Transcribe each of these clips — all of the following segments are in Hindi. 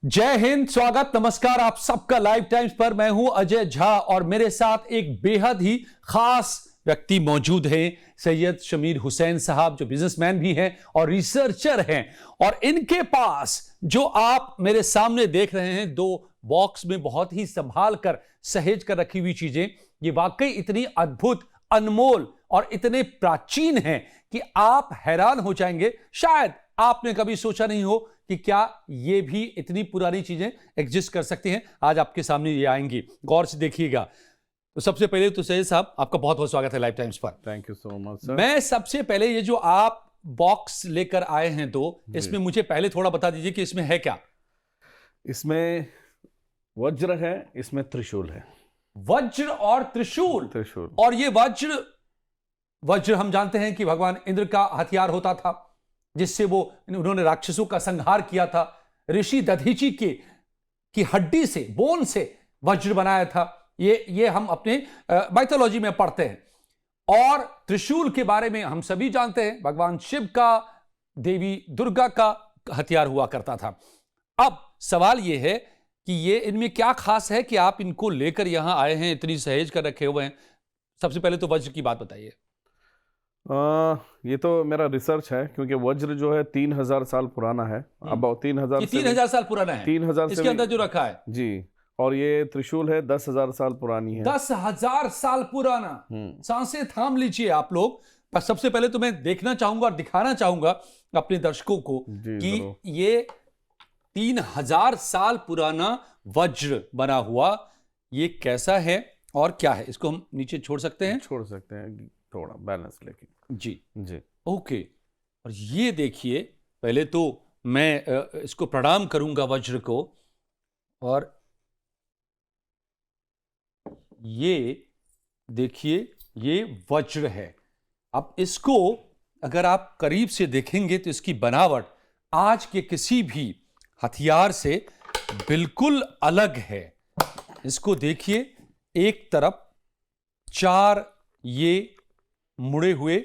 जय हिंद, स्वागत, नमस्कार आप सबका लाइव टाइम्स पर। मैं हूं अजय झा और मेरे साथ एक बेहद ही खास व्यक्ति मौजूद हैं, सैयद शमीर हुसैन साहब, जो बिजनेसमैन भी हैं और रिसर्चर हैं। और इनके पास जो आप मेरे सामने देख रहे हैं, दो बॉक्स में बहुत ही संभाल कर सहेज कर रखी हुई चीजें, ये वाकई इतनी अद्भुत, अनमोल और इतने प्राचीन हैं कि आप हैरान हो जाएंगे। शायद आपने कभी सोचा नहीं हो कि क्या ये भी इतनी पुरानी चीजें एग्जिस्ट कर सकती हैं। आज आपके सामने ये आएंगी, गौर से देखिएगा। तो सबसे पहले तो सैयद साहब, आपका बहुत बहुत स्वागत है लाइव टाइम्स पर। Thank you so much sir. मैं सबसे पहले ये जो आप बॉक्स लेकर आए हैं इसमें मुझे पहले थोड़ा बता दीजिए कि इसमें है क्या। इसमें वज्र है, इसमें त्रिशूल है। वज्र और त्रिशूल। त्रिशूल। और ये वज्र हम जानते हैं कि भगवान इंद्र का हथियार होता था, जिससे उन्होंने राक्षसों का संहार किया था। ऋषि दधीची की हड्डी से, बोन से वज्र बनाया था। ये हम अपने माइथोलॉजी में पढ़ते हैं। और त्रिशूल के बारे में हम सभी जानते हैं, भगवान शिव का, देवी दुर्गा का हथियार हुआ करता था। अब सवाल यह है कि ये इनमें क्या खास है कि आप इनको लेकर यहां आए हैं, इतनी सहेज कर रखे हुए हैं। सबसे पहले तो वज्र की बात बताइए। ये तो मेरा रिसर्च है, क्योंकि वज्र जो है 3000 साल पुराना है। अब 3000 साल पुराना है 3000 इसके अंदर जो रखा है जी। और ये त्रिशूल है 10,000 साल पुरानी है। 10,000 साल पुराना। सांसें थाम लीजिए आप लोग। पर सबसे पहले तो मैं देखना चाहूंगा और दिखाना चाहूंगा अपने दर्शकों को कि ये 3000 साल पुराना वज्र बना हुआ ये कैसा है और क्या है। इसको हम नीचे छोड़ सकते हैं थोड़ा बैलेंस लेके। जी जी ओके। और ये देखिए, पहले तो मैं इसको प्रणाम करूंगा वज्र को। और ये देखिए, ये वज्र है। अब इसको अगर आप करीब से देखेंगे तो इसकी बनावट आज के किसी भी हथियार से बिल्कुल अलग है। इसको देखिए, एक तरफ 4 ये मुड़े हुए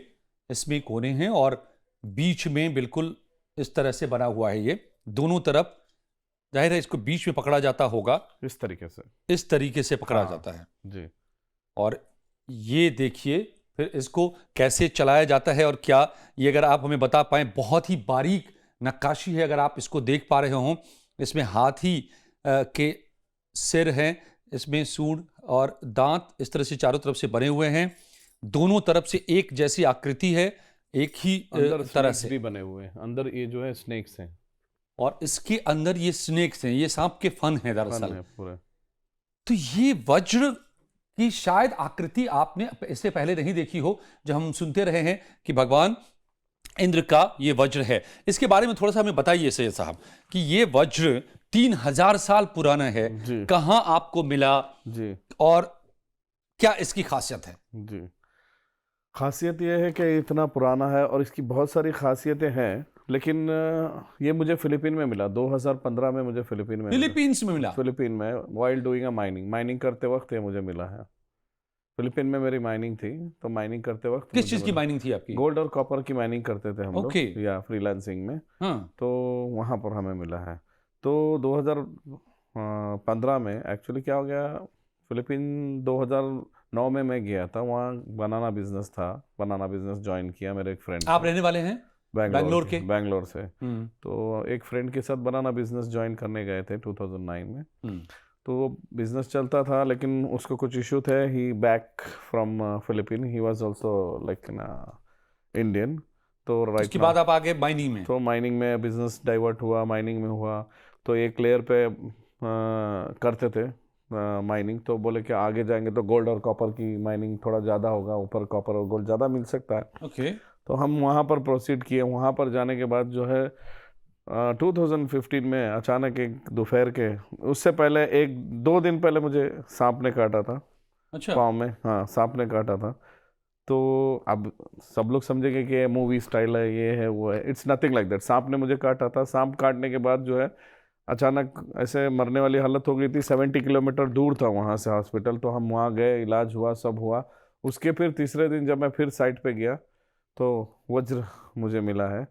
इसमें कोने हैं और बीच में बिल्कुल इस तरह से बना हुआ है। ये दोनों तरफ, जाहिर है इसको बीच में पकड़ा जाता होगा, इस तरीके से पकड़ा जाता है जी। और ये देखिए फिर इसको कैसे चलाया जाता है और क्या, ये अगर आप हमें बता पाएं। बहुत ही बारीक नक्काशी है, अगर आप इसको देख पा रहे हो। इसमें हाथी के सिर हैं, इसमें सूंड और दांत इस तरह से चारों तरफ से बने हुए हैं। दोनों तरफ से एक जैसी आकृति है, एक ही तरह से भी बने हुए हैं। अंदर ये जो है स्नेक्स हैं, और इसके अंदर ये स्नेक्स हैं, ये सांप के फन है दरअसल पूरे। तो ये वज्र की शायद आकृति आपने इससे पहले नहीं देखी हो। जब हम सुनते रहे हैं कि भगवान इंद्र का ये वज्र है, इसके बारे में थोड़ा सा हमें बताइए सैयद साहब कि ये वज्र 3000 साल पुराना है, कहां आपको मिला जी, और क्या इसकी खासियत है। जी, खासियत यह है कि इतना पुराना है और इसकी बहुत सारी खासियतें हैं, लेकिन ये मुझे फिलीपीन में मिला। 2015 में मुझे फिलीपीन में मिला। फिलीपीन में वाइल डूइंग अ माइनिंग करते वक्त ये मुझे मिला है। फिलीपीन में मेरी माइनिंग थी, तो माइनिंग करते वक्त किस चीज की माइनिंग थी आपकी? गोल्ड और कॉपर की माइनिंग करते थे हम लोग, या फ्रीलांसिंग में। तो वहाँ पर हमें मिला है। तो 2015 में एक्चुअली क्या हो गया, फिलीपीन 2009 में मैं गया था। वहाँ बनाना बिजनेस ज्वाइन किया मेरे एक फ्रेंड। आप रहने वाले हैं बैंगलोर से। तो एक फ्रेंड के साथ बनाना बिजनेस ज्वाइन करने गए थे 2009 में। तो बिजनेस चलता था, लेकिन उसको कुछ इशू थे। He back from Philippine, he was also like Indian. तो उसके बाद आप आगे माइनिंग में। तो माइनिंग में बिजनेस डाइवर्ट हुआ, माइनिंग में हुआ। तो एक लेयर पे करते थे माइनिंग। तो बोले कि आगे जाएंगे तो गोल्ड और कॉपर की माइनिंग थोड़ा ज़्यादा होगा, ऊपर कॉपर और गोल्ड ज़्यादा मिल सकता है। तो हम वहाँ पर प्रोसीड किए। वहाँ पर जाने के बाद जो है 2015 में अचानक एक दोपहर के, उससे पहले 1-2 दिन पहले मुझे सांप ने काटा था। अच्छा। पाँव में, हाँ, सांप ने काटा था। तो अब सब लोग समझेंगे कि ये मूवी स्टाइल है, ये है, वो है। It's nothing like that. सांप ने मुझे काटा था। सांप काटने के बाद जो है अचानक ऐसे मरने वाली हालत हो गई थी। 70 किलोमीटर दूर था वहाँ से हॉस्पिटल। तो हम वहाँ गए, इलाज हुआ, सब हुआ। उसके फिर तीसरे दिन जब मैं फिर साइट पे गया तो वज्र मुझे मिला है।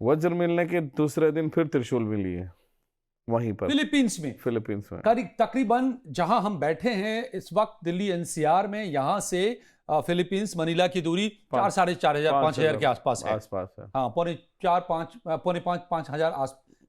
वज्र मिलने के दूसरे दिन फिर त्रिशूल मिली है। वहीं पर फिलीपींस में। तकरीबन जहां हम बैठे हैं इस वक्त दिल्ली एनसीआर में, यहां से फिलीपींस मनीला की दूरी 4,500 के आसपास है। हाँ, पौने 5,000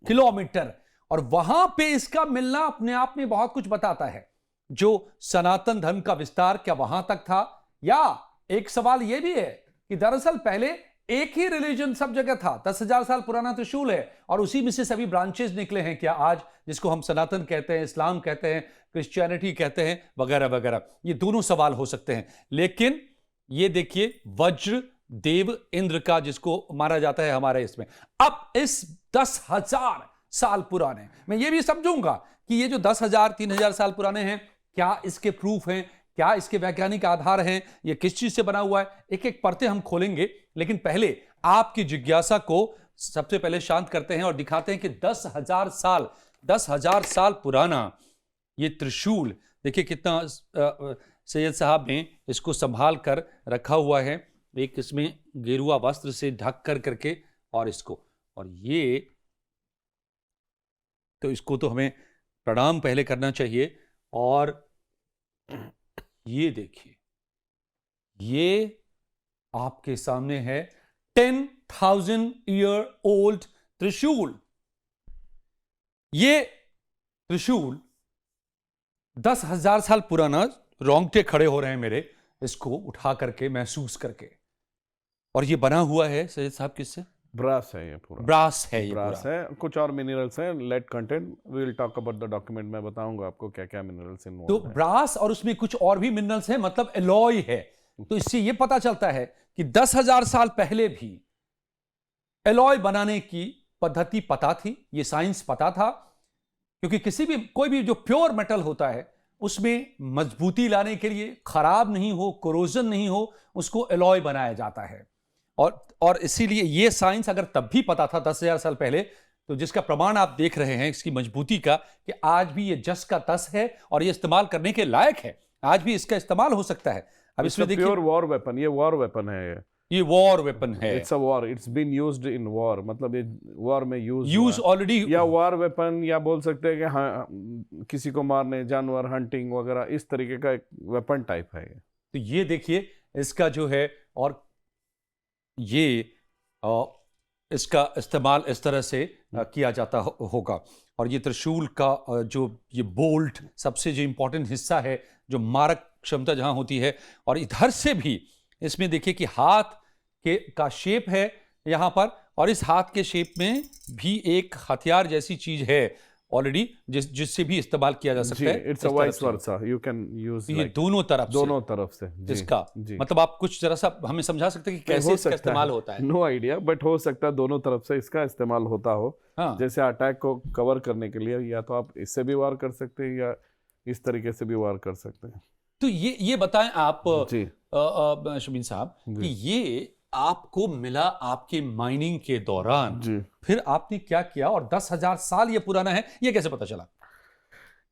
किलोमीटर। और वहां पे इसका मिलना अपने आप में बहुत कुछ बताता है। जो सनातन धर्म का विस्तार क्या वहां तक था, या एक सवाल यह भी है कि दरअसल पहले एक ही रिलीजन सब जगह था। 10,000 साल पुराना त्रिशूल है और उसी में से सभी ब्रांचेस निकले हैं क्या आज, जिसको हम सनातन कहते हैं, इस्लाम कहते हैं, क्रिश्चियनिटी कहते हैं, वगैरह वगैरह। ये दोनों सवाल हो सकते हैं। लेकिन ये देखिए, वज्र देव इंद्र का जिसको माना जाता है हमारे इसमें, अब इस 10,000 साल पुराने, मैं ये भी समझूंगा कि ये जो 10,000 3,000 साल पुराने हैं, क्या इसके प्रूफ हैं, क्या इसके वैज्ञानिक आधार हैं, ये किस चीज से बना हुआ है, एक एक परतें हम खोलेंगे। लेकिन पहले आपकी जिज्ञासा को सबसे पहले शांत करते हैं और दिखाते हैं कि 10,000 साल पुराना ये त्रिशूल देखिए कितना सैयद साहब ने इसको संभाल कर रखा हुआ है, एक इसमें गेरुआ वस्त्र से ढक कर करके, और इसको, और ये तो इसको तो हमें प्रणाम पहले करना चाहिए। और ये देखिए, ये आपके सामने है 10,000 ईयर ओल्ड त्रिशूल। ये त्रिशूल 10,000 साल पुराना, रोंगटे खड़े हो रहे हैं मेरे इसको उठा करके, महसूस करके। और ये बना हुआ है सैयद साहब किससे? ब्रास है ये पूरा। ब्रास है ये ब्रास पूरा। है, कुछ और मिनरल्स हैं, lead content, we will talk about the document, मैं बताऊंगा आपको क्या क्या मिनरल्स इनवॉल्व तो हैं। ब्रास और उसमें कुछ और भी मिनरल्स हैं, मतलब एलॉय है। तो इससे ये पता चलता है कि 10,000 साल पहले भी एलॉय बनाने की पद्धति पता थी, ये साइंस पता था। क्योंकि कोई भी जो प्योर मेटल होता है उसमें मजबूती लाने के लिए, खराब नहीं हो, कोरोजन नहीं हो, उसको एलॉय बनाया जाता है। और इसीलिए ये साइंस अगर तब भी पता था 10,000 साल पहले, तो जिसका प्रमाण आप देख रहे हैं इसकी मजबूती का, कि आज भी ये जस का तस है और ये इस्तेमाल करने के लायक है। आज भी इसका इस्तेमाल हो सकता है। अब इसमें देखिए, प्योर वॉर वेपन, ये वॉर वेपन है, ये वॉर वेपन है। It's a war, it's been used in war, मतलब ये वॉर में यूज ऑलरेडी, या वॉर वेपन, या बोल सकते हैं कि हाँ, किसी को मारने, जानवर हंटिंग वगैरह, इस तरीके का एक वेपन टाइप है ये। तो ये देखिए इसका जो है, और ये इसका इस्तेमाल इस तरह से किया जाता होगा। और ये त्रिशूल का जो ये बोल्ट सबसे जो इंपॉर्टेंट हिस्सा है, जो मारक क्षमता जहां होती है। और इधर से भी इसमें देखिए कि हाथ का शेप है यहां पर, और इस हाथ के शेप में भी एक हथियार जैसी चीज है ऑलरेडी, जिससे भी इस्तेमाल किया जा सकता है। It's a vice versa, you can use ये दोनों तरफ से इसका मतलब आप कुछ जरा सा हमें समझा सकते हैं कि कैसे इसका इस्तेमाल होता है? नो आइडिया, बट हो सकता है दोनों तरफ से इसका इस्तेमाल होता हो। हाँ। जैसे अटैक को कवर करने के लिए, या तो आप इससे भी वार कर सकते हैं या इस तरीके से भी वार कर सकते हैं। तो ये बताएं आप जी शमीन साहब कि ये आपको मिला आपके माइनिंग के दौरान, जी, फिर आपने क्या किया, और 10,000 साल ये पुराना है, ये कैसे पता चला?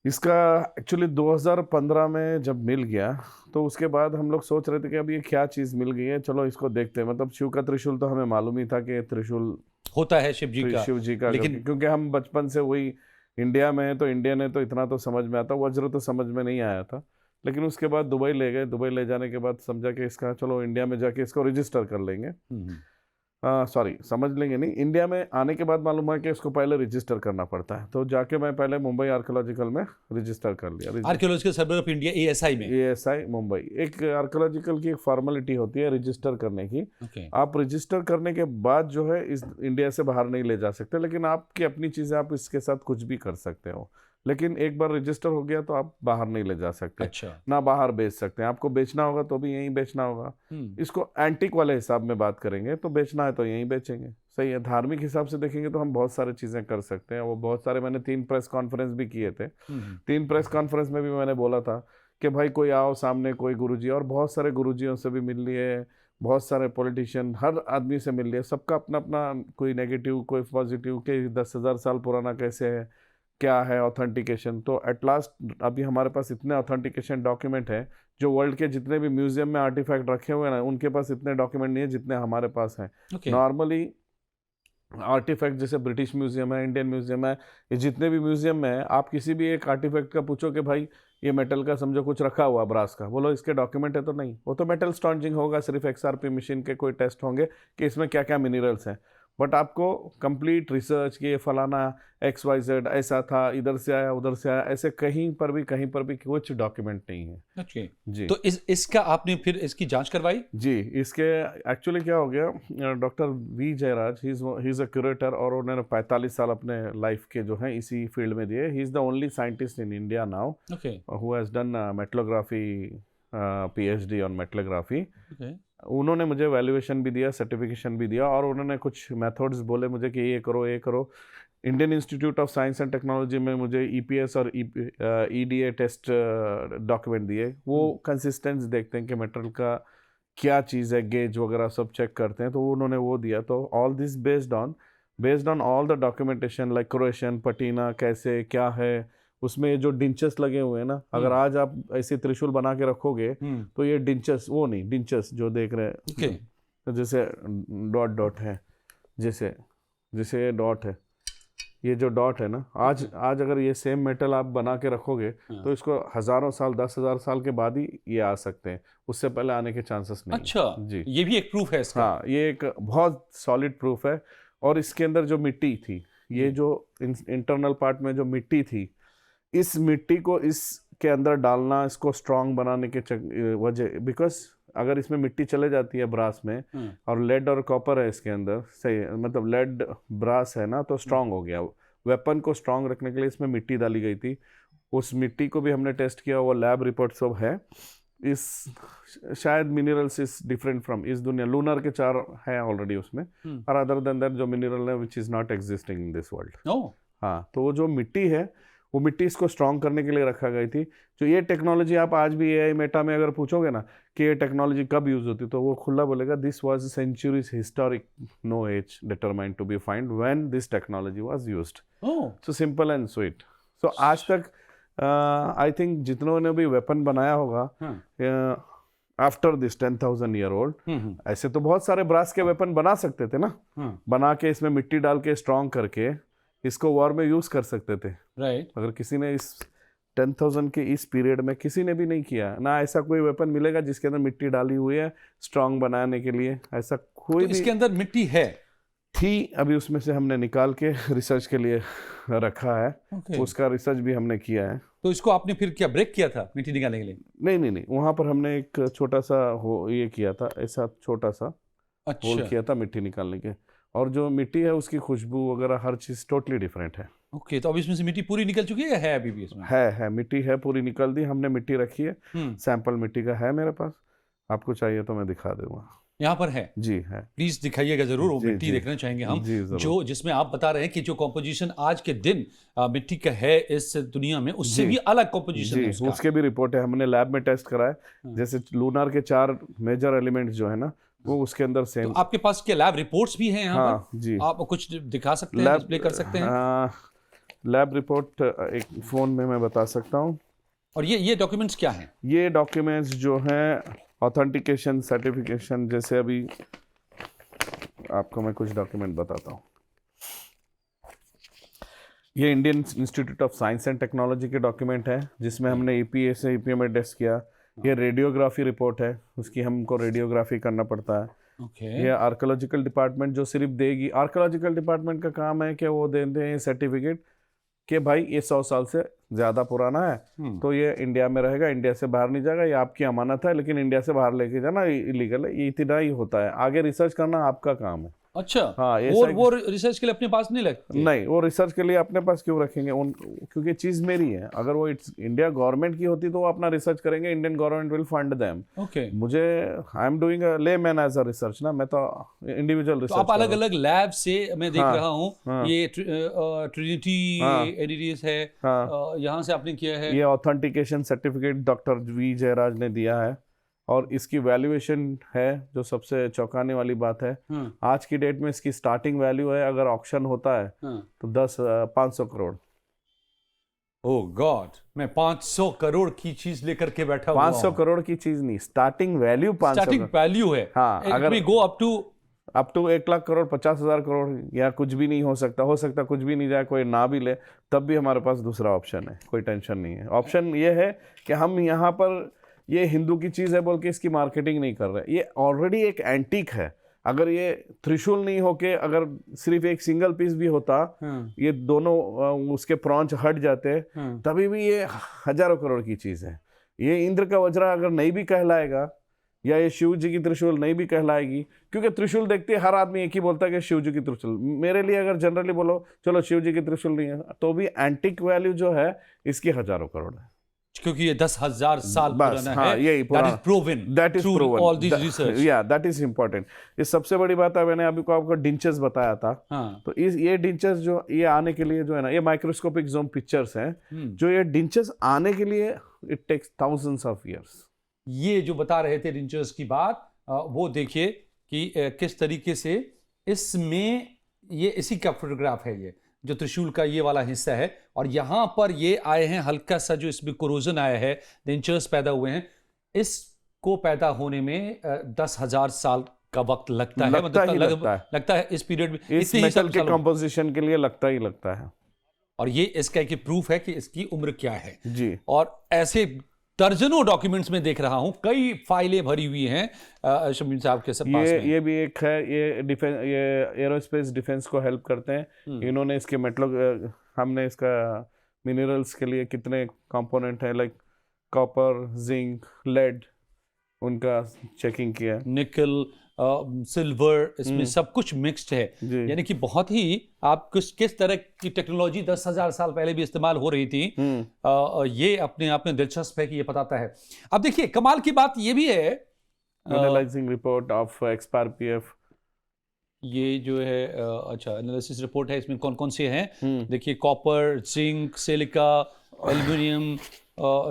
इसका एक्चुअली 2015 में जब मिल गया, तो उसके बाद हम लोग सोच रहे थे कि अब ये क्या चीज़ मिल गई है, चलो इसको देखते हैं। मतलब शिव का त्रिशूल तो हमें मालूम ही था कि त्रिशूल होता है शिव जी का, लेकिन क्योंकि हम बचपन से वही इंडिया में है, तो इंडिया ने तो इतना तो समझ में आता, वज्र तो समझ में नहीं आया था। लेकिन उसके बाद दुबई ले गए, दुबई ले जाने के बाद समझा कि इसका चलो इंडिया में जाके इसको रजिस्टर कर लेंगे। सॉरी, समझ लेंगे नहीं, इंडिया में आने के बाद मालूम है कि इसको पहले रजिस्टर करना पड़ता है। तो जाके मैं पहले मुंबई आर्कियोलॉजिकल में रजिस्टर कर लिया। Archaeological survey of India, ASI में। ASI मुंबई, एक आर्कियोलॉजिकल की एक फॉर्मेलिटी होती है रजिस्टर करने की। आप रजिस्टर करने के बाद जो है इस इंडिया से बाहर नहीं ले जा सकते, लेकिन आपकी अपनी चीज़ें आप इसके साथ कुछ भी कर सकते हो। लेकिन एक बार रजिस्टर हो गया तो आप बाहर नहीं ले जा सकते। अच्छा। ना बाहर बेच सकते हैं, आपको बेचना होगा तो भी यहीं बेचना होगा। इसको एंटिक वाले हिसाब में बात करेंगे तो बेचना है तो यहीं बेचेंगे, सही है। धार्मिक हिसाब से देखेंगे तो हम बहुत सारी चीज़ें कर सकते हैं। वो बहुत सारे, मैंने 3 प्रेस कॉन्फ्रेंस भी किए थे। 3 प्रेस कॉन्फ्रेंस में भी मैंने बोला था कि भाई कोई आओ सामने, कोई गुरुजी, और बहुत सारे गुरुजियों से भी मिल लिए, बहुत सारे पॉलिटिशियन, हर आदमी से मिल लिए। सबका अपना अपना, कोई नेगेटिव कोई पॉजिटिव, कि 10,000 साल पुराना कैसे है, क्या है ऑथेंटिकेशन। तो एट लास्ट अभी हमारे पास इतने ऑथेंटिकेशन डॉक्यूमेंट हैं, जो वर्ल्ड के जितने भी म्यूजियम में आर्टिफैक्ट रखे हुए हैं ना, उनके पास इतने डॉक्यूमेंट नहीं है जितने हमारे पास हैं। नॉर्मली आर्टिफैक्ट जैसे ब्रिटिश म्यूजियम है, इंडियन म्यूजियम है, ये जितने भी म्यूजियम में है, आप किसी भी एक आर्टिफैक्ट का पूछो कि भाई ये मेटल का समझो कुछ रखा हुआ ब्रास का, बोलो इसके डॉक्यूमेंट है तो नहीं, वो तो मेटल स्टॉन्जिंग होगा, सिर्फ XRP मशीन के कोई टेस्ट होंगे कि इसमें क्या क्या मिनरल्स हैं, बट आपको कंप्लीट रिसर्च कि ये फलाना XYZ ऐसा था, इधर से आया उधर से आया, ऐसे कहीं पर भी कुछ डॉक्यूमेंट नहीं है। ओके जी। तो इसका आपने फिर इसकी जांच करवाई? जी, इसके एक्चुअली क्या हो गया, doctor V Jayaraj he is a curator, और उन्होंने 45 साल अपने लाइफ के जो हैं इसी फील्ड में दिए। He is the only scientist in India now okay who has done metallography PhD on metallography. Okay उन्होंने मुझे वैल्यूएशन भी दिया, सर्टिफिकेशन भी दिया, और उन्होंने कुछ मेथड्स बोले मुझे कि ये करो। Indian institute of science and technology में मुझे EPS और EDA टेस्ट डॉक्यूमेंट दिए। वो कंसिस्टेंस देखते हैं कि मेटल का क्या चीज़ है, गेज वगैरह सब चेक करते हैं, तो उन्होंने वो दिया। तो all this based on all the documentation like corrosion, patina कैसे क्या है, उसमें जो डिंचस लगे हुए हैं ना, अगर आज आप ऐसे त्रिशूल बना के रखोगे तो ये डिंचस जो देख रहे हैं ओके तो जैसे डॉट है, जैसे डॉट है, ये जो डॉट है ना, आज अगर ये सेम मेटल आप बना के रखोगे तो इसको हजारों साल 10,000 साल के बाद ही ये आ सकते हैं, उससे पहले आने के चांसेस नहीं। अच्छा जी, ये भी एक प्रूफ है इसका? हाँ, ये एक बहुत सॉलिड प्रूफ है। और इसके अंदर जो मिट्टी थी, ये जो इंटरनल पार्ट में जो मिट्टी थी, इस मिट्टी को इसके अंदर डालना, इसको स्ट्रांग बनाने के वजह, बिकॉज अगर इसमें मिट्टी चले जाती है ब्रास में, और लेड और कॉपर है इसके अंदर, सही मतलब लेड ब्रास है ना, तो स्ट्रांग हो गया। वेपन को स्ट्रांग रखने के लिए इसमें मिट्टी डाली गई थी। उस मिट्टी को भी हमने टेस्ट किया, वो लैब रिपोर्ट सब है। इस शायद मिनरल्स इज डिफरेंट फ्रॉम इस दुनिया, लूनर के 4 हैं ऑलरेडी उसमें, और अदर देन दैट जो मिनरल है which is not existing in this world. हाँ, तो वो जो मिट्टी है, वो मिट्टी इसको स्ट्रांग करने के लिए रखा गई थी। जो ये टेक्नोलॉजी आप आज भी AI मेटा में अगर पूछोगे ना कि ये टेक्नोलॉजी कब यूज होती, तो वो खुला बोलेगा this was centuries historic, no age determined to be find when this technology was used. So simple and sweet. सो आज तक आई थिंक जितनों ने भी वेपन बनाया होगा आफ्टर दिस 10,000 ईयर ओल्ड, ऐसे तो बहुत सारे ब्रास के वेपन बना सकते थे ना, बना के इसमें मिट्टी डाल के स्ट्रांग करके इसको वॉर में यूज कर सकते थे, राइट। अगर किसी ने इस 10,000 के इस पीरियड में किसी ने भी नहीं किया ना, ऐसा कोई वेपन मिलेगा जिसके अंदर मिट्टी डाली हुई है स्ट्रांग बनाने के लिए, ऐसा कोई तो इसके अंदर मिट्टी है थी, अभी उसमें से हमने निकाल के रिसर्च के लिए रखा है। उसका रिसर्च भी हमने किया है। तो इसको आपने फिर क्या ब्रेक किया था मिट्टी निकालने के लिए? नहीं, वहाँ पर हमने एक छोटा सा ये किया था, ऐसा छोटा सा होल किया था मिट्टी निकालने के, और जो मिट्टी है उसकी खुशबू वगैरह हर चीज टोटली डिफरेंट है। ओके, तो अब इसमें से मिट्टी पूरी निकल चुकी है या है अभी भी इसमें? है मिट्टी है, पूरी निकल दी हमने, मिट्टी रखी है, सैंपल मिट्टी का है मेरे पास, आपको चाहिए तो मैं दिखा दूंगा। यहाँ पर है? जी है, प्लीज दिखाइएगा जरूर, वो मिट्टी देखना चाहेंगे हम, जो जिसमें आप बता रहे हैं कि जो कॉम्पोजिशन आज के दिन मिट्टी का है इस दुनिया में, उससे भी अलग कॉम्पोजिशन है उसका। उसके भी रिपोर्ट है, हमने लैब में टेस्ट करा है। जैसे लूनार के 4 मेजर एलिमेंट्स जो है ना, वो उसके अंदर सेम। तो आपके पास क्या लैब रिपोर्ट्स भी हैं यहाँ हाँ, पर? जी, आप कुछ दिखा सकते हैं, डिस्प्ले कर सकते हैं? लैब रिपोर्ट एक फोन में मैं बता सकता हूँ। और ये डॉक्यूमेंट्स क्या हैं? ये डॉक्यूमेंट्स जो हैं ऑथेंटिकेशन, सर्टिफिकेशन, जैसे अभी आपको मैं कुछ डॉक्यूमेंट बताता हूँ। ये Indian institute of science and technology के डॉक्यूमेंट है, जिसमें हमने EPA से EPM टेस्ट किया। ये रेडियोग्राफी रिपोर्ट है, उसकी हमको रेडियोग्राफी करना पड़ता है। ये आर्कोलॉजिकल डिपार्टमेंट जो सिर्फ देगी, आर्कोलॉजिकल डिपार्टमेंट का काम है कि वो देते हैं सर्टिफिकेट कि भाई ये 100 साल से ज़्यादा पुराना है, तो ये इंडिया में रहेगा, इंडिया से बाहर नहीं जाएगा, ये आपकी अमानत है, लेकिन इंडिया से बाहर लेके जाना इलीगल है। ये इतना ही होता है, आगे रिसर्च करना आपका काम है। अच्छा, हाँ, वो रिसर्च के लिए अपने पास नहीं लगती? नहीं, वो रिसर्च के लिए अपने पास क्यों रखेंगे क्योंकि चीज़ मेरी है। अगर वो इंडिया गवर्नमेंट की होती तो वो अपना रिसर्च करेंगे, Indian government will fund them. Okay, मुझे I am doing a layman as a research ना, मैं तो इंडिविजुअल रिसर्च। तो आप अलग अलग लैब से मैं देख रहा हूँ, ये ट्रिनिटी एडिटिस है, यहाँ से आपने किया है। ये authentication certificate doctor V Jayaraj ने दिया है, और इसकी वैल्यूएशन है जो सबसे चौंकाने वाली बात है। आज की डेट में इसकी स्टार्टिंग वैल्यू है, अगर ऑक्शन होता है तो 500 करोड़। ओह गॉड, मैं 500 करोड़ की चीज लेकर के बैठा हूं। 500 करोड़ की चीज नहीं, स्टार्टिंग वैल्यू 500 स्टार्टिंग वैल्यू है। हाँ, अगर we go up to up to 1 lakh crore, 50,000 crore या कुछ भी नहीं हो सकता कुछ भी नहीं जाए, कोई ना भी ले, तब भी हमारे पास दूसरा ऑप्शन है, कोई टेंशन नहीं है। ऑप्शन ये है कि हम यहाँ पर ये हिंदू की चीज़ है बोल के इसकी मार्केटिंग नहीं कर रहे, ये ऑलरेडी एक एंटीक है। अगर ये त्रिशूल नहीं होके अगर सिर्फ एक सिंगल पीस भी होता, ये दोनों उसके प्रॉन्च हट जाते, तभी भी ये हजारों करोड़ की चीज़ है। ये इंद्र का वज्रा अगर नहीं भी कहलाएगा या ये शिव जी की त्रिशूल नहीं भी कहलाएगी, क्योंकि त्रिशूल देखते हर आदमी एक ही बोलता है कि शिव जी की त्रिशूल। मेरे लिए अगर जनरली बोलो चलो शिव जी की त्रिशूल नहीं है, तो भी एंटिक वैल्यू जो है इसकी हजारों करोड़ है, क्योंकि ये 10,000 साल बस। पुराना हाँ, है। यही पुराना, that is proven all this research. या दैट इज इम्पोर्टेंट। ये सबसे बड़ी बात है, मैंने अभी को आपको डिंचेस बताया था। हाँ। तो ये डिंचेस जो ये आने के लिए जो है ना, ये माइक्रोस्कोपिक ज़ूम पिक्चर्स हैं, जो ये डिंचेस आने के लिए it takes thousands of years. ये जो बता रहे थे रिंचर्स की बात, वो देखिए कि किस तरीके से इसमें ये इसी का फोटोग्राफ है, ये जो त्रिशूल का ये वाला हिस्सा है, और यहाँ पर ये आए हैं हल्का सा जो इसमें कोरोजन आया है, डेंचर्स पैदा हुए हैं। इसको पैदा होने में 10,000 साल का वक्त लगता है, लगता है इस पीरियड में, इस मेटल के कंपोजिशन के लिए लगता है। और ये इसका एक प्रूफ है कि इसकी उम्र क्या है जी। और ऐसे दर्जनों डॉक्यूमेंट्स में देख रहा हूं, कई फाइलें भरी हुई हैं शमीर साहब के सब पास में। ये भी एक है, ये एरोस्पेस डिफेंस को हेल्प करते हैं। इन्होंने इसके मेटल, हमने इसका मिनरल्स के लिए कितने कंपोनेंट हैं, लाइक कॉपर, जिंक, लेड, उनका चेकिंग किया। निकल, सिल्वर, इसमें सब कुछ मिक्स्ड है, यानी कि बहुत ही आप किस तरह की टेक्नोलॉजी 10,000 साल पहले भी इस्तेमाल हो रही थी, ये अपने आप में दिलचस्प है कि ये बताता है। अब देखिए कमाल की बात ये भी है, एनालाइजिंग रिपोर्ट ऑफ XRPF, ये जो है अच्छा एनालिसिस रिपोर्ट है, इसमें कौन कौन से हैं देखिए, कॉपर, जिंक, सिलिका, एल्यूमिनियम,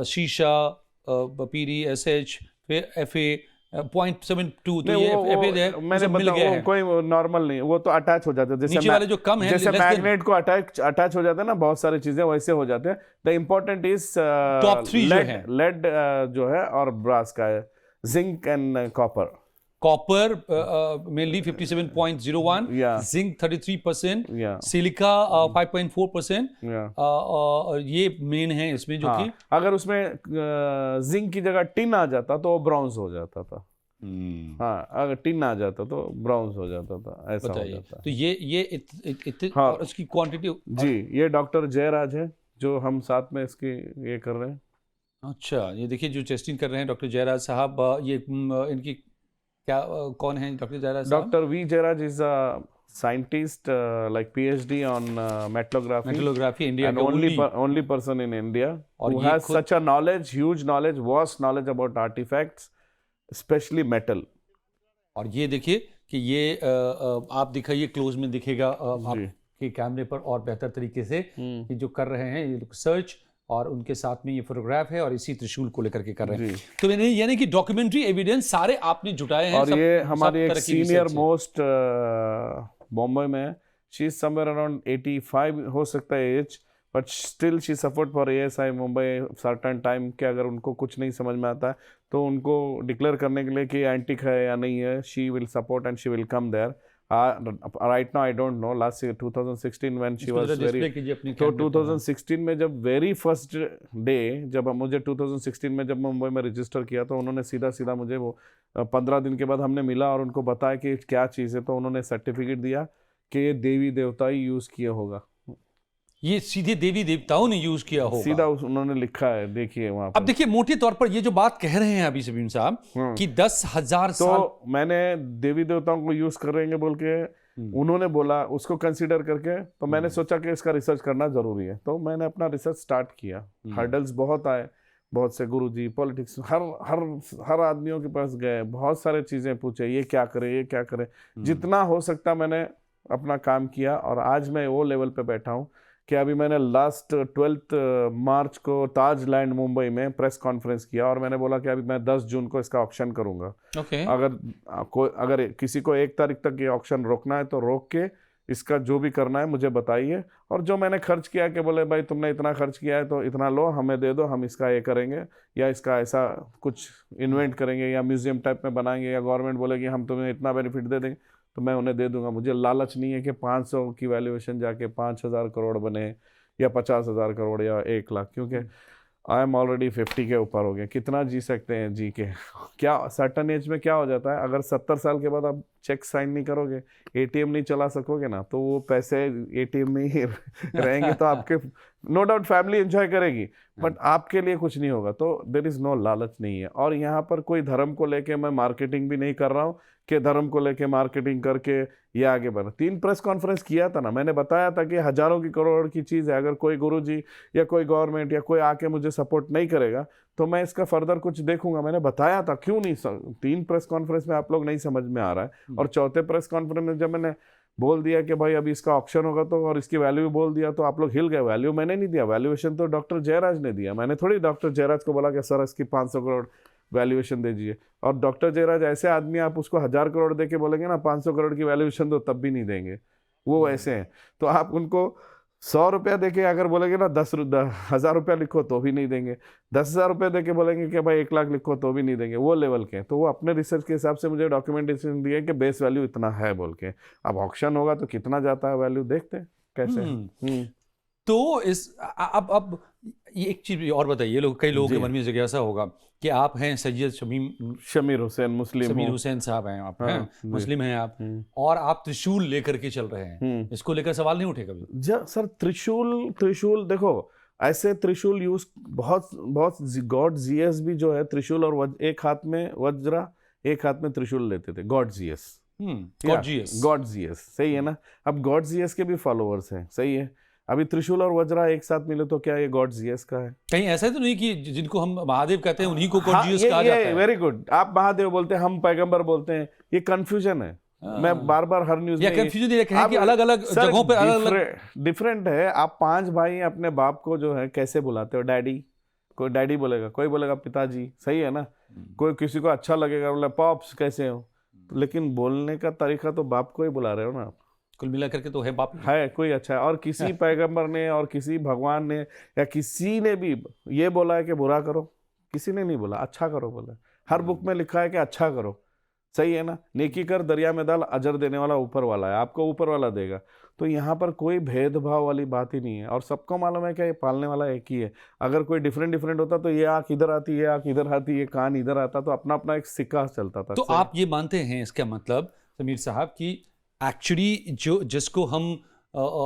शीशा, PDSH, फिर FA 0.72, तो ये मैंने मिल गया है। कोई नॉर्मल नहीं, वो तो अटैच हो जाते हैं, नीचे वाले जो कम है, जैसे मैग्नेट को अटैच हो जाते हैं ना, बहुत सारी चीजें वैसे हो जाते हैं। द इम्पोर्टेंट इज टॉप 3 जो है, लेड जो है और ब्रास का है, zinc and copper. Copper mainly 57.01, zinc 33%, silica 5.4%, और ये मेन है इसमें जो कि अगर उसमें जिंक की जगह टिन आ जाता तो वो ब्राउन्स हो जाता था। हाँ, अगर टिन आ जाता तो ब्राउन्स हो जाता था, ऐसा हो जाता। तो ये और उसकी क्वांटिटी जी। ये डॉक्टर जयराज है जो हम साथ में इसकी ये कर रहे हैं। अच्छा, ये देखिए जो टेस्टिंग कर रहे हैं डॉक्टर जयराज साहब, ये इनकी क्या कौन है डॉक्टर जयराज साहब? Doctor V Jayaraj is a scientist, like PhD on metallography, India, and only person in India who has such a knowledge, huge knowledge, vast knowledge about artifacts, especially metal. और ये देखिए कि ये आप दिखाइए, क्लोज में दिखेगा आपके कैमरे पर और बेहतर तरीके से, ये जो कर रहे हैं ये रिसर्च, और उनके साथ में ये फोटोग्राफ है और इसी त्रिशूल को लेकर के कर रहे हैं। तो यानी कि डॉक्यूमेंट्री एविडेंस सारे आपने जुटाए हैं। और ये हमारी एक सीनियर मोस्ट बॉम्बे में, शी इज समवेयर अराउंड 85 हो सकता है age, but still she support for ASI Mumbai certain time के अगर उनको कुछ नहीं समझ में आता है तो उनको डिक्लेयर करने के लिए कि एंटिक है या नहीं है, she will support and she will come there. right now I don't know, last year 2016 when she was very, तो 2016 में जब वेरी फर्स्ट डे जब मुझे 2016 में जब मुंबई में रजिस्टर किया तो उन्होंने सीधा मुझे वो 15 दिन के बाद हमने मिला और उनको बताया कि क्या चीज़ है, तो उन्होंने सर्टिफिकेट दिया कि ये देवी देवता ही यूज़ किया होगा। ये सीधे देवी देवताओं ने यूज किया होगा, सीधा उन्होंने लिखा है, देखिए वहाँ पर। अब देखिए मोटे तौर पर ये जो बात कह रहे हैं अभी सबीन साहब कि 10,000 साल, तो मैंने देवी देवताओं को यूज करेंगे बोल के उन्होंने बोला, उसको कंसीडर करके तो मैंने सोचा कि इसका रिसर्च करना जरूरी है, तो मैंने अपना रिसर्च स्टार्ट किया। हर्डल्स बहुत आए, बहुत से गुरुजी, पॉलिटिक्स, हर आदमियों के पास गए, बहुत सारे चीजें पूछे, ये क्या करे, ये क्या करे, जितना हो सकता मैंने अपना काम किया। और आज मैं वो लेवल पे बैठा हूँ कि अभी मैंने लास्ट 12 मार्च को ताज लैंड मुंबई में प्रेस कॉन्फ्रेंस किया और मैंने बोला कि अभी मैं 10 जून को इसका ऑक्शन करूंगा। अगर किसी को 1 तारीख तक ये ऑक्शन रोकना है तो रोक के इसका जो भी करना है मुझे बताइए, और जो मैंने खर्च किया कि बोले भाई तुमने इतना खर्च किया है तो इतना लो, हमें दे दो, हम इसका ये करेंगे, या इसका ऐसा कुछ इन्वेंट करेंगे या म्यूजियम टाइप में बनाएंगे, या गवर्नमेंट बोलेगी हम तुम्हें इतना बेनिफिट दे देंगे, तो मैं उन्हें दे दूंगा। मुझे लालच नहीं है कि 500 की वैल्यूएशन जाके 5,000 करोड़ बने या 50,000 करोड़ या 1 लाख, क्योंकि आई एम ऑलरेडी 50 के ऊपर हो गए। कितना जी सकते हैं जी के? क्या सर्टन एज में क्या हो जाता है, अगर 70 साल के बाद आप चेक साइन नहीं करोगे, एटीएम नहीं चला सकोगे ना, तो वो पैसे एटीएम में ही रहेंगे। तो आपके नो डाउट फैमिली एंजॉय करेगी, बट आपके लिए कुछ नहीं होगा। तो देयर इज नो लालच नहीं है। और यहाँ पर कोई धर्म को लेके मैं मार्केटिंग भी नहीं कर रहा हूँ कि धर्म को लेके मार्केटिंग करके ये आगे बढ़ा। 3 प्रेस कॉन्फ्रेंस किया था ना, मैंने बताया था कि हजारों की करोड़ की चीज़ है। अगर कोई गुरुजी या कोई गवर्नमेंट या कोई आके मुझे सपोर्ट नहीं करेगा तो मैं इसका फर्दर कुछ देखूंगा। मैंने बताया था, क्यों नहीं 3 प्रेस कॉन्फ्रेंस में आप लोग नहीं समझ में आ रहा है। और चौथे प्रेस कॉन्फ्रेंस में जब मैंने बोल दिया कि भाई अभी इसका ऑप्शन होगा तो, और इसकी वैल्यू बोल दिया, तो आप लोग हिल गए। वैल्यू मैंने नहीं दिया, वैल्यूएशन तो डॉक्टर जयराज ने दिया। मैंने थोड़ी डॉक्टर जयराज को बोला कि सर इसकी 500 करोड़ वैल्यूएशन दीजिए। और डॉक्टर जयराज ऐसे आदमी, आप उसको 1000 करोड़ दे के बोलेंगे ना 500 करोड़ की वैल्यूएशन दो, तब भी नहीं देंगे। वो ऐसे हैं। तो आप उनको 100 रुपया दे के अगर बोलेंगे ना 10,000 रुपया लिखो तो भी नहीं देंगे। 10,000 रुपये दे के बोलेंगे कि भाई 1 लाख लिखो तो भी नहीं देंगे। वो लेवल के। तो वो अपने रिसर्च के हिसाब से मुझे डॉक्यूमेंटेशन दिए कि बेस वैल्यू इतना है बोल के। अब ऑक्शन होगा तो कितना जाता है वैल्यू, देखते हैं कैसे। तो इस अब ये एक चीज और बताइए, कई लोगों के मन में जगह ऐसा होगा कि आप हैं सैयद शमीर हुसैन, मुस्लिम शमीर हुसैन साहब हैं, आप हैं मुस्लिम हैं आप, और आप त्रिशूल लेकर के चल रहे हैं। इसको लेकर सवाल नहीं उठे कभी? सर त्रिशूल देखो, ऐसे त्रिशूल यूज बहुत गॉड जीएस भी जो है त्रिशूल और एक हाथ में वज्रा, एक हाथ में त्रिशूल लेते थे। गॉड जीएस सही है ना। अब गॉड जीएस के भी फॉलोअर्स हैं, सही है। अभी त्रिशूल और वज्रा एक साथ मिले तो क्या ये गॉड जीएस का है? कहीं ऐसा तो नहीं कि जिनको हम महादेव कहते हैं उन्हीं को गॉड जीएस कहा जाता है? वेरी गुड, आप महादेव बोलते हैं, हम पैगंबर बोलते हैं, ये कंफ्यूजन है। मैं बार बार हर न्यूज में कंफ्यूजन ये है कि अलग अलग जगहों पे अलग अलग डिफरेंट है। आप 5 भाई अपने बाप को जो है कैसे बुलाते हो? डैडी, कोई डैडी बोलेगा, कोई बोलेगा पिताजी, सही है ना। कोई किसी को अच्छा लगेगा बोला पॉप्स कैसे हो, लेकिन बोलने का तरीका तो बाप को ही बुला रहे हो ना आप। कुल मिला करके तो है बाप है, कोई अच्छा है। और किसी पैगंबर ने और किसी भगवान ने या किसी ने भी ये बोला है कि बुरा करो? किसी ने नहीं बोला, अच्छा करो बोला। हर बुक में लिखा है कि अच्छा करो, सही है ना। नेकी कर दरिया में डाल, अजर देने वाला ऊपर वाला है, आपको ऊपर वाला देगा। तो यहाँ पर कोई भेदभाव वाली बात ही नहीं है। और सबको मालूम है कि ये पालने वाला एक ही है। अगर कोई डिफरेंट होता तो ये आँख इधर आती, ये आँख इधर आती, ये कान इधर आता, तो अपना अपना एक सिक्का चलता था। तो आप ये मानते हैं, इसका मतलब समीर साहब, कि एक्चुअली जिसको हम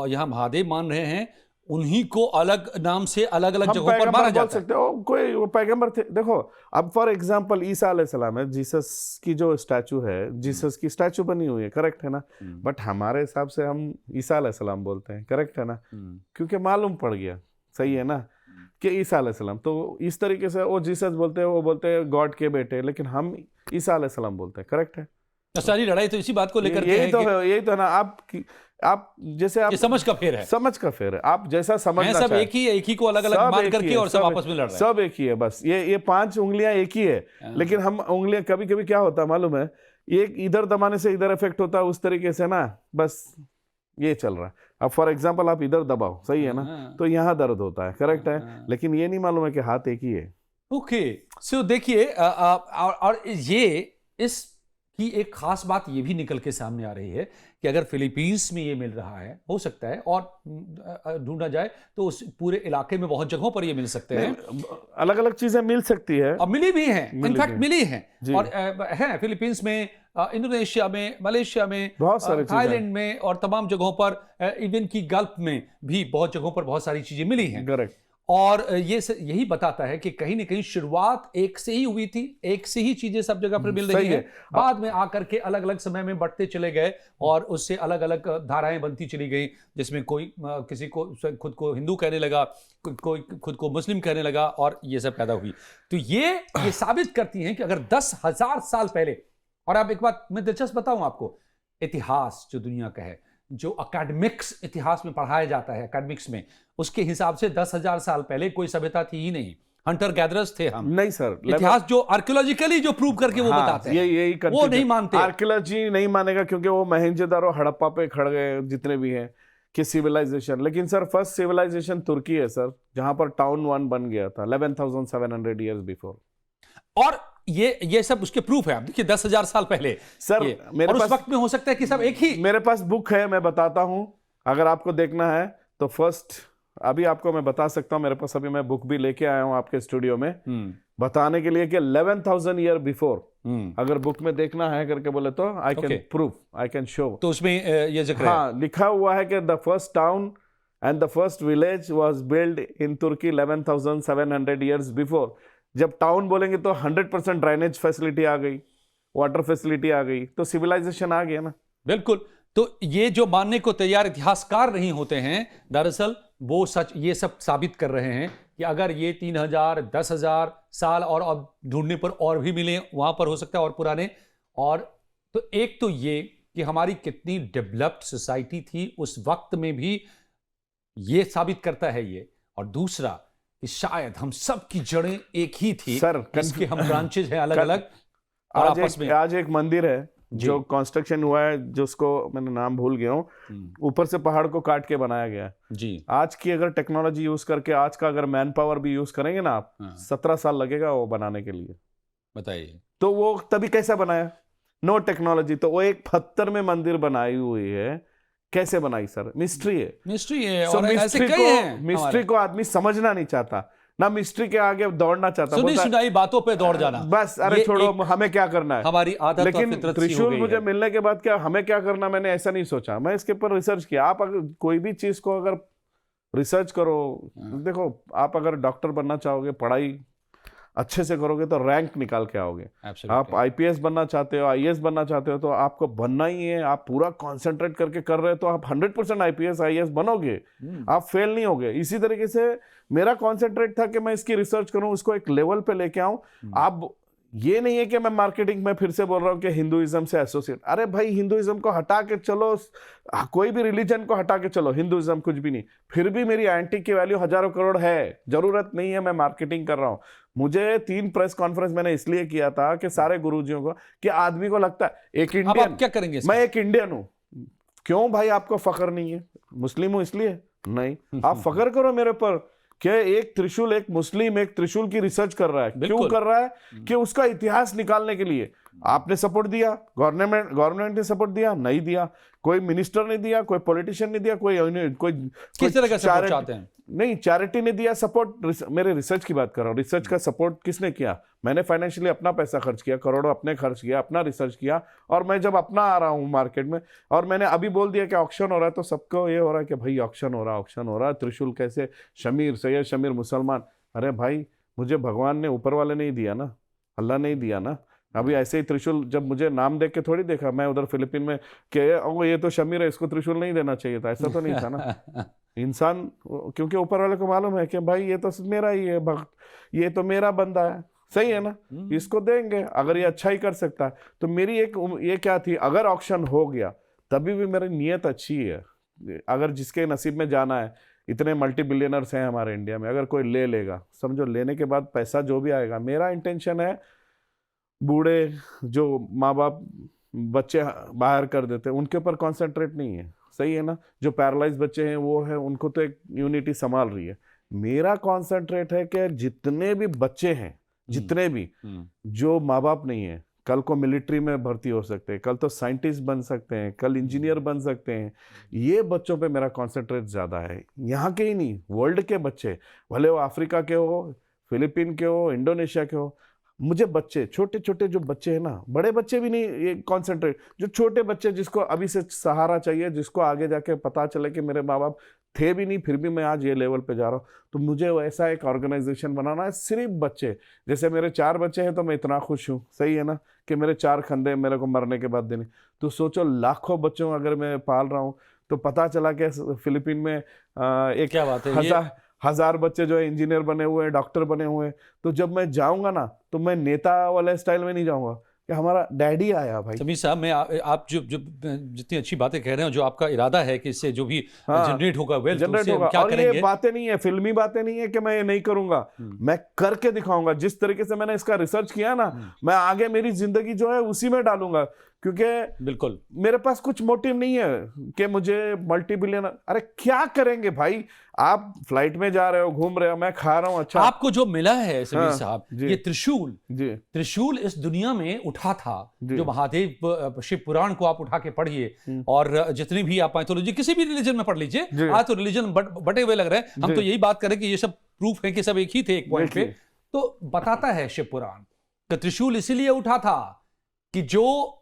यहाँ महादेव मान रहे हैं उन्हीं को अलग नाम से अलग अलग जगहों पर माना जाता है? सकते हो कोई वो पैगंबर थे। देखो अब फॉर एग्जांपल ईसा अलैहिस्सलाम है, जीसस की जो स्टैचू है, जीसस की स्टैचू बनी हुई है, करेक्ट है ना। बट हमारे हिसाब से हम ईसा अलैहिस्सलाम बोलते हैं, करेक्ट है ना, क्योंकि मालूम पड़ गया, सही है ना, कि ईसा अलैहिस्सलाम। तो इस तरीके से वो जीसस बोलते हैं, वो बोलते हैं गॉड के बेटे, लेकिन हम ईसा अलैहिस्सलाम बोलते हैं, करेक्ट है। सारी लड़ाई तो इसी बात को लेकर यही तो है ना। आप जैसे आप समझ का फेर है, समझ का फेर है। आप जैसा समझना सब एक ही को अलग अलग मान करके और सब आपस में लड़ रहे हैं। सब एक ही है, बस ये 5 उंगलियां एक ही है। लेकिन हम उंगलियां कभी कभी क्या होता है मालूम है, एक इधर दबाने से इधर इफेक्ट होता है, उस तरीके से ना, बस ये चल रहा है। अब फॉर एग्जाम्पल आप इधर दबाओ, सही है ना, तो यहाँ दर्द होता है, करेक्ट है। लेकिन ये नहीं मालूम है कि हाथ एक ही है। ओके, सो देखिए, और ये इस की एक खास बात ये भी निकल के सामने आ रही है कि अगर फिलीपींस में ये मिल रहा है, हो सकता है और ढूंढा जाए तो उस पूरे इलाके में बहुत जगहों पर ये मिल सकते हैं। अलग अलग चीजें मिल सकती है और मिली भी हैं, इनफैक्ट मिली हैं। और है फिलीपींस में, इंडोनेशिया में, मलेशिया में, बहुत सारी थाईलैंड में और तमाम जगहों पर, इवन की गल्फ में भी बहुत जगहों पर बहुत सारी चीजें मिली हैं। करेक्ट। और ये यही बताता है कि कहीं ना कहीं शुरुआत एक से ही हुई थी, एक से ही चीजें सब जगह पर मिल रही है। बाद में आकर के अलग अलग समय में बढ़ते चले गए और उससे अलग अलग धाराएं बनती चली गई, जिसमें कोई किसी को खुद को हिंदू कहने लगा, कोई खुद को मुस्लिम कहने लगा, और ये सब पैदा हुई। तो ये साबित करती हैं कि अगर 10,000 साल पहले, और आप एक बात मैं दिलचस्प बताऊं आपको, इतिहास जो दुनिया का है, जो अकेडमिक्स इतिहास में पढ़ाया जाता है, अकेडमिक्स में, उसके हिसाब से 10,000 साल पहले कोई सभ्यता थी ही नहीं। हंटर गैदरर्स थे हम। नहीं सर, इतिहास जो आर्कियोलॉजिकली जो प्रूव करके वो बताते हैं, यही वो नहीं मानते। आर्कियोलॉजी नहीं मानेगा क्योंकि वो मोहनजोदारो हड़प्पा पे खड़ गए जितने भी हैं कि सिविलाइजेशन। लेकिन सर फर्स्ट सिविलाइजेशन तुर्की है सर, जहां पर टाउन 1 बन गया था 11,700 ईयर्स बिफोर। और ये सब उसके प्रूफ है। आप देखिए 10,000 साल पहले सर मेरे और पास उस वक्त में हो सकता है कि सब एक ही। मेरे पास बुक है, मैं बताता हूं, अगर आपको देखना है तो फर्स्ट अभी आपको मैं बता सकता हूं, मेरे पास अभी मैं बुक भी लेके आया हूं आपके स्टूडियो में बताने के लिए कि 11,000 ईयर बिफोर अगर बुक में देखना है करके बोले तो I can proof, I can show. तो उसमें ये जिक्र है। हाँ, लिखा हुआ है कि the first town and the first village was build in Turkey 11,700 years before. जब टाउन बोलेंगे तो 100% ड्रेनेज फैसिलिटी आ गई, वाटर फैसिलिटी आ गई, तो सिविलाइजेशन आ गया ना। बिल्कुल। तो ये जो मानने को तैयार इतिहासकार नहीं होते हैं, दरअसल वो सच ये सब साबित कर रहे हैं कि अगर ये 3,000 10,000 साल और अब ढूंढने पर और भी मिले, वहां पर हो सकता है और पुराने। और तो एक तो ये कि हमारी कितनी डेवलप्ड सोसाइटी थी उस वक्त में भी ये साबित करता है ये। और दूसरा कि शायद हम सब की जड़ें एक ही थी सर, इसके हम ब्रांचेज हैं अलग अलग और आपस में। आज एक मंदिर है जो कंस्ट्रक्शन हुआ है, जिसको मैंने नाम भूल गया हूँ, ऊपर से पहाड़ को काट के बनाया गया है जी। आज की अगर टेक्नोलॉजी यूज करके, आज का अगर मैन पावर भी यूज करेंगे ना आप, 17 साल लगेगा वो बनाने के लिए। बताइए। तो वो तभी कैसा बनाया? No technology. तो वो एक पत्थर में मंदिर बनाई हुई है, कैसे बनाई सर? मिस्ट्री है, मिस्ट्री है। So, और ऐसे कई हैं मिस्ट्री को आदमी समझना नहीं चाहता ना, मिस्ट्री के आगे दौड़ना चाहता, सुनी सुनाई बातों पे दौड़ जाना। बस अरे छोड़ो, हमें क्या करना है, हमारी आदत। लेकिन और फितरत सी हो त्रिशूल गई मुझे है। मिलने के बाद क्या हमें क्या करना, मैंने ऐसा नहीं सोचा, मैं इसके ऊपर रिसर्च किया। आप अगर कोई भी चीज को अगर रिसर्च करो, देखो आप अगर डॉक्टर बनना चाहोगे, पढ़ाई अच्छे से करोगे तो रैंक निकाल के आओगे। आप आईपीएस बनना चाहते हो, आईएएस बनना चाहते हो, तो आपको बनना ही है। आप पूरा कंसंट्रेट करके कर रहे हो तो आप 100% आईपीएस आईएएस बनोगे, आप फेल नहीं होगे। इसी तरीके से मेरा कंसंट्रेट था कि मैं इसकी रिसर्च करूं, उसको एक लेवल पे लेके आऊं। आप ये नहीं है कि मैं मार्केटिंग में फिर से बोल रहा हूं कि हिंदुइज्म से एसोसिएट। अरे भाई, हिंदुइज्म को हटा के चलो, कोई भी रिलीजन को हटा के चलो, हिंदुइज्म कुछ भी नहीं, फिर भी मेरी एंटी की वैल्यू हजारों करोड़ है। जरूरत नहीं है मैं मार्केटिंग कर रहा हूं। मुझे 3 प्रेस कॉन्फ्रेंस मैंने इसलिए किया था कि सारे गुरुजियों को, कि आदमी को लगता है एक इंडियन, क्या करेंगे मैं एक इंडियन हूं। क्यों भाई आपको फख्र नहीं है? मुस्लिम हूं इसलिए नहीं, आप फख्र करो मेरे पर कि एक त्रिशूल, एक मुस्लिम एक त्रिशूल की रिसर्च कर रहा है। क्यों कर रहा है? कि उसका इतिहास निकालने के लिए। आपने सपोर्ट दिया, गवर्नमेंट ने सपोर्ट दिया? नहीं दिया। कोई मिनिस्टर ने दिया, कोई पॉलिटिशियन ने दिया, कोई किस तरह का सपोर्ट चाहते हैं? नहीं, चैरिटी ने दिया सपोर्ट। मेरे रिसर्च की बात कर रहा हूँ। रिसर्च का सपोर्ट किसने किया? मैंने फाइनेंशियली अपना पैसा खर्च किया, करोड़ों अपने खर्च किया, अपना रिसर्च किया। और मैं जब अपना आ रहा हूँ मार्केट में, और मैंने अभी बोल दिया कि ऑक्शन हो रहा है, तो सबको ये हो रहा है कि भाई ऑक्शन हो रहा है, त्रिशूल कैसे? शमीर, सैयद शमीर मुसलमान। अरे भाई, मुझे भगवान ने, ऊपर वाले नहीं दिया ना, अल्लाह नहीं दिया ना। अभी ऐसे ही त्रिशूल जब मुझे नाम देख के थोड़ी देखा मैं उधर फिलीपीन में कि ये तो शमीर है, इसको त्रिशूल नहीं देना चाहिए था, ऐसा तो नहीं था ना। इंसान, क्योंकि ऊपर वाले को मालूम है कि भाई ये तो मेरा ही है भक्त, ये तो मेरा बंदा है, सही है ना, इसको देंगे अगर ये अच्छा ही कर सकता है। तो मेरी एक ये क्या थी, अगर ऑक्शन हो गया तभी भी मेरी नीयत अच्छी है। अगर जिसके नसीब में जाना है, इतने मल्टी बिलियनर्स हैं हमारे इंडिया में, अगर कोई ले लेगा, समझो लेने के बाद पैसा जो भी आएगा, मेरा इंटेंशन है बूढ़े जो माँ बाप बच्चे बाहर कर देते हैं उनके ऊपर कॉन्सेंट्रेट नहीं है, सही है ना। जो पैरालाइज बच्चे हैं वो है, उनको तो एक यूनिटी संभाल रही है। मेरा कॉन्सेंट्रेट है कि जितने भी बच्चे हैं, जितने भी जो माँ बाप नहीं है, कल को मिलिट्री में भर्ती हो सकते हैं, कल तो साइंटिस्ट बन सकते हैं, कल इंजीनियर बन सकते हैं, ये बच्चों पे मेरा कॉन्सेंट्रेट ज़्यादा है। यहाँ के ही नहीं, वर्ल्ड के बच्चे, भले वो अफ्रीका के हो, फिलीपीन के हो, इंडोनेशिया के हो, मुझे बच्चे, छोटे छोटे जो बच्चे हैं ना, बड़े बच्चे भी नहीं, ये कॉन्सेंट्रेट, जो छोटे बच्चे जिसको अभी से सहारा चाहिए, जिसको आगे जाके पता चले कि मेरे माँ बाप थे भी नहीं फिर भी मैं आज ये लेवल पे जा रहा हूँ, तो मुझे ऐसा एक ऑर्गेनाइजेशन बनाना है सिर्फ बच्चे। जैसे मेरे 4 बच्चे हैं तो मैं इतना खुश हूँ, सही है ना, कि मेरे 4 खंडे मेरे को मरने के बाद देने। तो सोचो लाखों बच्चों अगर मैं पाल रहा हूँ, तो पता चला कि फिलीपीन में एक क्या बात है, 1000 बच्चे जो है इंजीनियर बने हुए हैं, डॉक्टर बने हुए हैं। तो जब मैं जाऊंगा ना, तो मैं नेता वाले स्टाइल में नहीं जाऊंगा कि हमारा डैडी आया भाई। समीर साहब, मैं आप जो जितनी अच्छी बातें कह रहे हो, जो आपका इरादा है कि इससे जो भी जनरेट होगा वेल्थ, उससे हम क्या और करेंगे? ये बातें नहीं है, फिल्मी बातें नहीं है कि मैं ये नहीं करूंगा, मैं करके दिखाऊंगा। जिस तरीके से मैंने इसका रिसर्च किया ना, मैं आगे मेरी जिंदगी जो है उसी में डालूंगा। क्योंकि बिल्कुल मेरे पास कुछ मोटिव नहीं है कि मुझे मल्टी बिलियनर, अरे क्या करेंगे भाई, आप फ्लाइट में जा रहे हो, घूम रहे हो, मैं खा रहा हूँ, अच्छा आपको जो मिला है समीर हाँ, साहब, जी। ये त्रिशूल, जी त्रिशूल इस दुनिया में उठा था, जी। जो महादेव शिव पुराण को आप उठा के पढ़िए और जितनी भी आप माइथोलॉजी किसी भी रिलीजन में पढ़ लीजिए, जी। आज तो रिलीजन बटे हुए लग रहे हैं, हम जी। तो यही बात करें कि ये सब प्रूफ है कि सब एक ही थे एक पॉइंट पे। देखिए। तो बताता है शिव पुराण कि त्रिशूल इसीलिए उठा था कि जो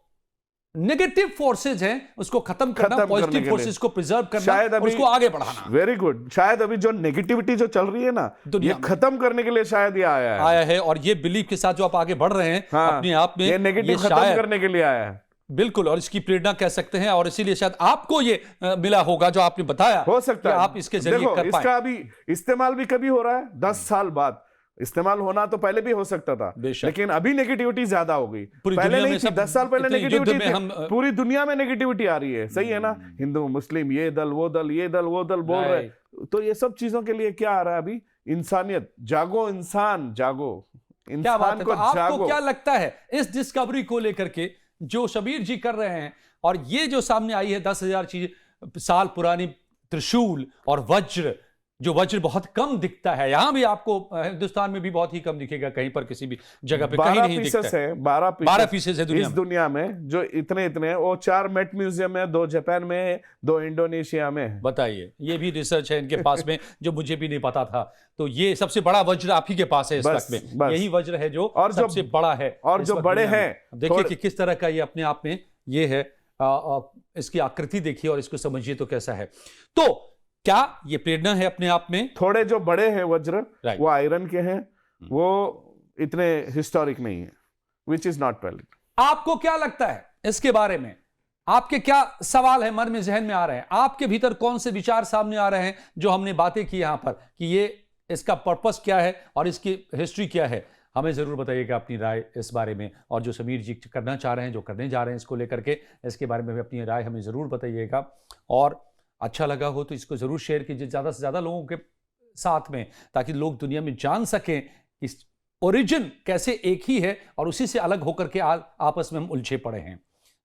नेगेटिव फोर्सेज हैं उसको खत्म करना, खत्म करने पॉजिटिव के लिए। फोर्सेज को प्रिजर्व करना शायद और अभी उसको आगे बढ़ाना। वेरी गुड, शायद अभी जो नेगेटिविटी जो चल रही है ना, दुनिया ये में। खत्म करने के लिए शायद ये आया है। और ये बिलीफ के साथ जो आप आगे बढ़ रहे हैं हाँ, अपने आप में, ये नेगेटिव खत्म शायद करने के लिए आया है। बिल्कुल, और इसकी प्रेरणा कह सकते हैं, और इसीलिए शायद आपको ये मिला होगा जो आपने बताया, हो सकता कि है आप इसके जरिए देखो, कर इसका पाए। अभी इस्तेमाल भी कभी हो रहा है 10 साल बाद, इस्तेमाल होना तो पहले भी हो सकता था, बेशक। लेकिन अभी नेगेटिविटी ज्यादा हो गई, पूरी पहले दुनिया नहीं में थी, सब 10 साल पहले इतने युद्ध नेगेटिविटी में थी, हम पूरी दुनिया में नेगेटिविटी आ रही है, सही है ना, हिंदू मुस्लिम, ये दल वो दल, ये दल वो दल बोल रहे हैं। तो ये सब चीजों के लिए क्या आ रहा है अभी, इंसानियत जागो, इंसान जागो, क्या बात इंसान है। को तो आपको जागो। क्या लगता है इस डिस्कवरी को लेकर के जो शबीर जी कर रहे हैं, और ये जो सामने आई है 10,000 साल पुरानी त्रिशूल और वज्र, जो वज्र बहुत कम दिखता है, यहां भी आपको हिंदुस्तान में भी बहुत ही कम दिखेगा, कहीं पर किसी भी जगह पे कहीं 12 नहीं पीसेस दिखता है। है, 12 पीसेस है दुनिया इस में। दुनिया में, जो इतने हैं, वो 4 मेट म्यूजियम में, 2 जापान में है, 2 इंडोनेशिया में है। बताइए, ये भी रिसर्च है इनके पास में जो मुझे भी नहीं पता था। तो ये सबसे बड़ा वज्र आप ही के पास है इस बस, वक्त में, बस। यही वज्र है जो और जो- सबसे बड़ा है और इस जो वक्त बड़े दुनिया में। हैं, देखिए थोड़े- कि किस तरह का ये अपने आप में ये है, इसकी आकृति देखिए और इसको समझिए तो कैसा है। तो क्या ये प्रेरणा है अपने आप में? थोड़े जो बड़े हैं वज्र, Right. वो आयरन के हैं, वो इतने हिस्टोरिक नहीं है, विच इज नॉट वैलिड। आपको क्या लगता है इसके बारे में? आपके क्या सवाल है मन में, जहन में आ रहे हैं? आपके भीतर कौन से विचार सामने आ रहे हैं जो हमने बातें की यहां पर, कि ये इसका पर्पस क्या है और इसकी हिस्ट्री क्या है? हमें जरूर बताइएगा अपनी राय इस बारे में, और जो समीर जी करना चाह रहे हैं, जो करने जा रहे हैं इसको लेकर के, इसके बारे में भी अपनी राय हमें जरूर बताइएगा। और अच्छा लगा हो तो इसको जरूर शेयर कीजिए ज़्यादा से ज़्यादा लोगों के साथ में, ताकि लोग दुनिया में जान सकें इस ओरिजिन कैसे एक ही है और उसी से अलग होकर के आपस में हम उलझे पड़े हैं।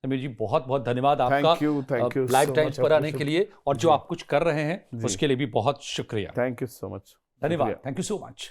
समीर जी बहुत बहुत धन्यवाद आपका थैंक यू लाइव टाइम्स पर आने के लिए, और जो आप कुछ कर रहे हैं उसके लिए भी बहुत शुक्रिया। Thank you so much. धन्यवाद, थैंक यू सो मच।